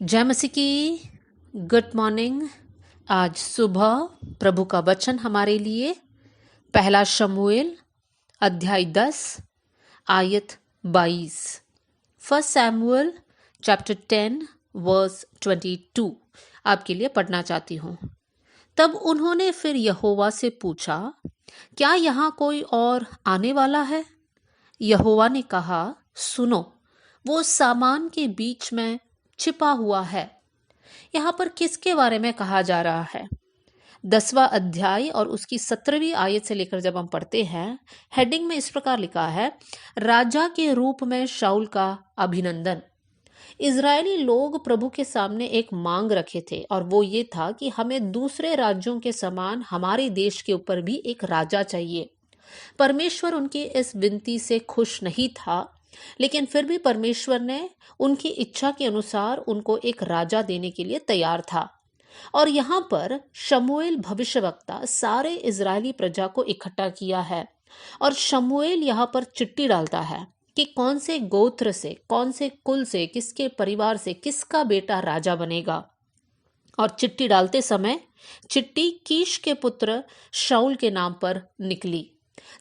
जय मसीह की। Good morning. आज सुबह प्रभु का वचन हमारे लिए पहला शमूएल अध्याय 10 आयत 22, फर्स्ट सैमुअल चैप्टर 10 वर्स 22 आपके लिए पढ़ना चाहती हूँ। तब उन्होंने फिर यहोवा से पूछा, क्या यहाँ कोई और आने वाला है? यहोवा ने कहा, सुनो, वो सामान के बीच में छिपा हुआ है। यहाँ पर किसके बारे में कहा जा रहा है? 10वां अध्याय और उसकी 17वीं आयत से लेकर जब हम पढ़ते हैं, हेडिंग में इस प्रकार लिखा है, राजा के रूप में शाऊल का अभिनंदन। इजरायली लोग प्रभु के सामने एक मांग रखे थे और वो ये था कि हमें दूसरे राज्यों के समान हमारे देश के ऊपर भी एक राजा चाहिए। परमेश्वर उनकी इस विनती से खुश नहीं था, लेकिन फिर भी परमेश्वर ने उनकी इच्छा के अनुसार उनको एक राजा देने के लिए तैयार था। और यहाँ पर शमूएल भविष्यवक्ता सारे इजरायली प्रजा को इकट्ठा किया है और शमूएल यहाँ पर चिट्ठी डालता है कि कौन से गोत्र से, कौन से कुल से, किसके परिवार से किसका बेटा राजा बनेगा। और चिट्ठी डालते समय चिट्ठी कीश के पुत्र शाऊल के नाम पर निकली।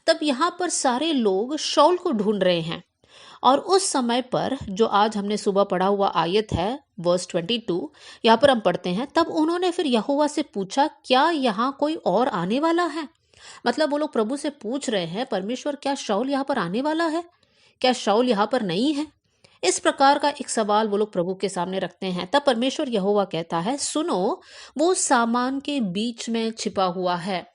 तब यहाँ पर सारे लोग शाऊल को ढूंढ रहे हैं और उस समय पर जो आज हमने सुबह पढ़ा हुआ आयत है वर्स 22, यहाँ पर हम पढ़ते हैं, तब उन्होंने फिर यहोवा से पूछा, क्या यहाँ कोई और आने वाला है? मतलब वो लोग प्रभु से पूछ रहे हैं, परमेश्वर क्या शाऊल यहाँ पर आने वाला है? क्या शाऊल यहाँ पर नहीं है? इस प्रकार का एक सवाल वो लोग प्रभु के सामने रखते हैं। तब परमेश्वर यहोवा कहता है, सुनो, वो सामान के बीच में छिपा हुआ है।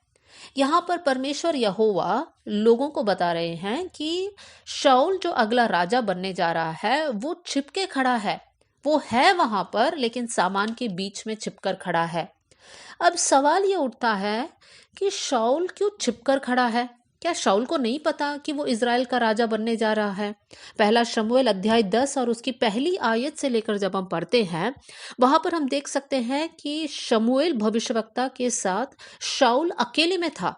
यहाँ पर परमेश्वर यहोवा लोगों को बता रहे हैं कि शाऊल जो अगला राजा बनने जा रहा है वो छिपके खड़ा है। वो है वहां पर, लेकिन सामान के बीच में छिपकर खड़ा है। अब सवाल ये उठता है कि शाऊल क्यों छिपकर खड़ा है? क्या शाऊल को नहीं पता कि वो इजराइल का राजा बनने जा रहा है? पहला शमूएल अध्याय 10 और उसकी पहली आयत से लेकर जब हम पढ़ते हैं, वहां पर हम देख सकते हैं कि शमूएल भविष्यवक्ता के साथ शाऊल अकेले में था।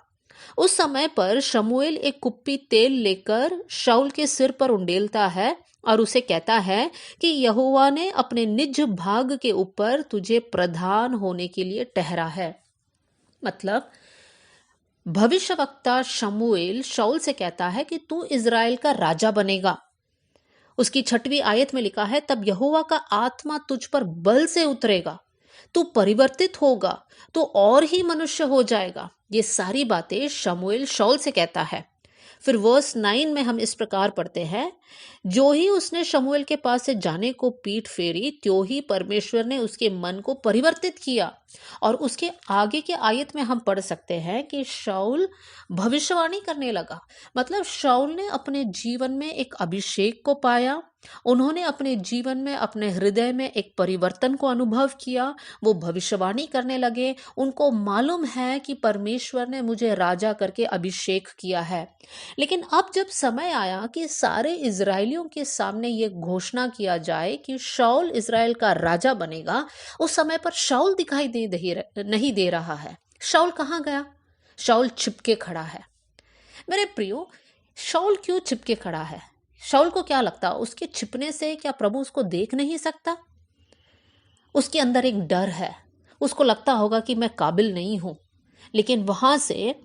उस समय पर शमूएल एक कुप्पी तेल लेकर शाऊल के सिर पर उंडेलता है और उसे कहता है कि यहोवा ने अपने निज भाग के ऊपर तुझे प्रधान होने के लिए ठहरा है। मतलब भविष्यवक्ता शमूएल शाऊल से कहता है कि तू इजराइल का राजा बनेगा। उसकी 6वीं आयत में लिखा है, तब यहोवा का आत्मा तुझ पर बल से उतरेगा, तू परिवर्तित होगा, तू और ही मनुष्य हो जाएगा। ये सारी बातें शमूएल शाऊल से कहता है। फिर वर्स 9 में हम इस प्रकार पढ़ते हैं, जो ही उसने शमूएल के पास से जाने को पीठ फेरी, त्यों ही परमेश्वर ने उसके मन को परिवर्तित किया। और उसके आगे के आयत में हम पढ़ सकते हैं कि शाऊल भविष्यवाणी करने लगा। मतलब शाऊल ने अपने जीवन में एक अभिषेक को पाया, उन्होंने अपने जीवन में, अपने हृदय में एक परिवर्तन को अनुभव किया। वो भविष्यवाणी करने लगे। उनको मालूम है कि परमेश्वर ने मुझे राजा करके अभिषेक किया है। लेकिन अब जब समय आया कि सारे इजरायलियों के सामने ये घोषणा किया जाए कि शाऊल इजराइल का राजा बनेगा, उस समय पर शाऊल दिखाई नहीं दे रहा है। शाऊल कहाँ गया? शाऊल छिपके खड़ा है। मेरे प्रियो, शाऊल क्यों छिपके खड़ा है? शाऊल को क्या लगता, उसके छिपने से क्या प्रभु उसको देख नहीं सकता? उसके अंदर एक डर है। उसको लगता होगा कि मैं काबिल नहीं हूं। लेकिन वहां से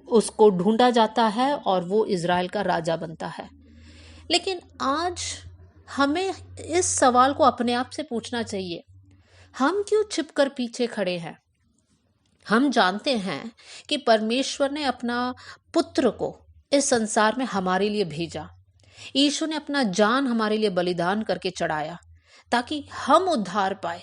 उसको ढूंढा जाता है और वो इजराइल का राजा बनता है। लेकिन आज हमें इस सवाल को अपने आप से पूछना चाहिए, हम क्यों छिपकर पीछे खड़े हैं? हम जानते हैं कि परमेश्वर ने अपना पुत्र को इस संसार में हमारे लिए भेजा। यीशु ने अपना जान हमारे लिए बलिदान करके चढ़ाया ताकि हम उद्धार पाए।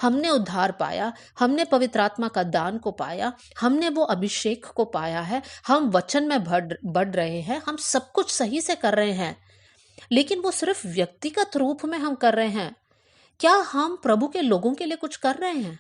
हमने उद्धार पाया, हमने पवित्र आत्मा का दान को पाया, हमने वो अभिषेक को पाया है, हम वचन में बढ़ रहे हैं, हम सब कुछ सही से कर रहे हैं। लेकिन वो सिर्फ व्यक्तिगत रूप में हम कर रहे हैं। क्या हम प्रभु के लोगों के लिए कुछ कर रहे हैं?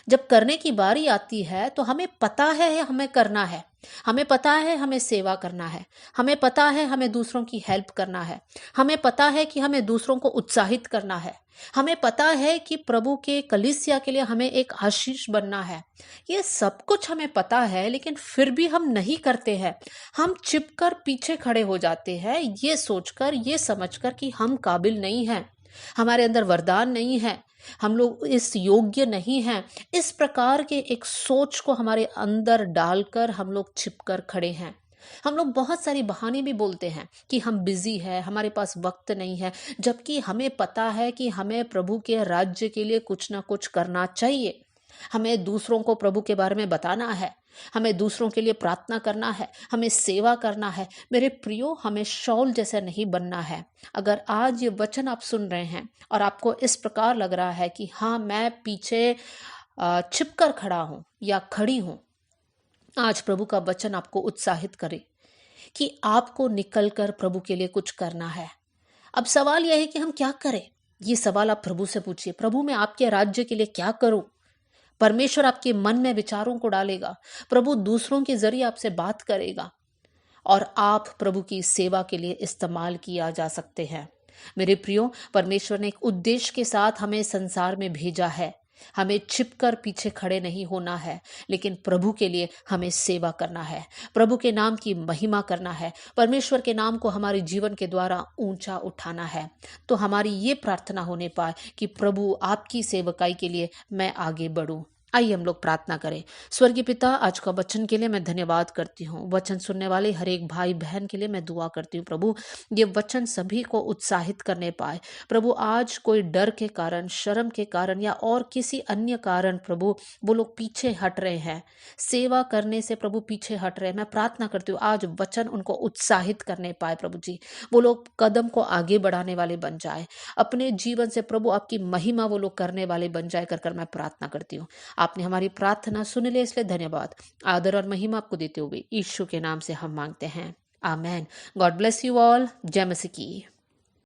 जब करने की बारी आती है तो हमें पता है हमें करना है, हमें पता है हमें सेवा करना है, हमें पता है हमें दूसरों की हेल्प करना है, हमें पता है कि हमें दूसरों को उत्साहित करना है, हमें पता है कि प्रभु के कलीसिया के लिए हमें एक आशीष बनना है। ये सब कुछ हमें पता है, लेकिन फिर भी हम नहीं करते हैं। हम छिपकर पीछे खड़े हो जाते हैं, ये सोचकर, ये समझकर कि हम काबिल नहीं हैं, हमारे अंदर वरदान नहीं है, हम लोग इस योग्य नहीं हैं। इस प्रकार के एक सोच को हमारे अंदर डालकर हम लोग छिपकर खड़े हैं। हम लोग बहुत सारी बहाने भी बोलते हैं कि हम बिजी है, हमारे पास वक्त नहीं है, जबकि हमें पता है कि हमें प्रभु के राज्य के लिए कुछ ना कुछ करना चाहिए। हमें दूसरों को प्रभु के बारे में बताना है, हमें दूसरों के लिए प्रार्थना करना है, हमें सेवा करना है। मेरे प्रियो, हमें शौल जैसे नहीं बनना है। अगर आज ये वचन आप सुन रहे हैं और आपको इस प्रकार लग रहा है कि हाँ, मैं पीछे छिपकर खड़ा हूं या खड़ी हूं, आज प्रभु का वचन आपको उत्साहित करे कि आपको निकलकर प्रभु के लिए कुछ करना है। अब सवाल यह है कि हम क्या करें। ये सवाल आप प्रभु से पूछिए, प्रभु मैं आपके राज्य के लिए क्या करूं। परमेश्वर आपके मन में विचारों को डालेगा, प्रभु दूसरों के जरिए आपसे बात करेगा और आप प्रभु की सेवा के लिए इस्तेमाल किया जा सकते हैं। मेरे प्रियो, परमेश्वर ने एक उद्देश्य के साथ हमें संसार में भेजा है। हमें छिपकर पीछे खड़े नहीं होना है, लेकिन प्रभु के लिए हमें सेवा करना है, प्रभु के नाम की महिमा करना है, परमेश्वर के नाम को हमारे जीवन के द्वारा ऊंचा उठाना है। तो हमारी ये प्रार्थना होने पाए कि प्रभु आपकी सेवकाई के लिए मैं आगे बढ़ूं। आइए हम लोग प्रार्थना करें। स्वर्गीय पिता, आज का वचन के लिए मैं धन्यवाद करती हूँ। वचन सुनने वाले हर एक भाई बहन के लिए मैं दुआ करती हूँ प्रभु, ये वचन सभी को उत्साहित करने पाए। प्रभु, आज कोई डर के कारण, शर्म के कारण या और किसी अन्य कारण प्रभु वो लोग पीछे हट रहे हैं, सेवा करने से प्रभु पीछे हट रहे हैं, मैं प्रार्थना करती हूँ आज वचन उनको उत्साहित करने पाए। प्रभु जी, वो लोग कदम को आगे बढ़ाने वाले बन जाए, अपने जीवन से प्रभु आपकी महिमा वो लोग करने वाले बन जाए कर मैं प्रार्थना करती हूँ। आपने हमारी प्रार्थना सुन ली, इसलिए धन्यवाद। आदर और महिमा आपको देते हुए यीशु के नाम से हम मांगते हैं, amen. God bless you all. जय मसीह की।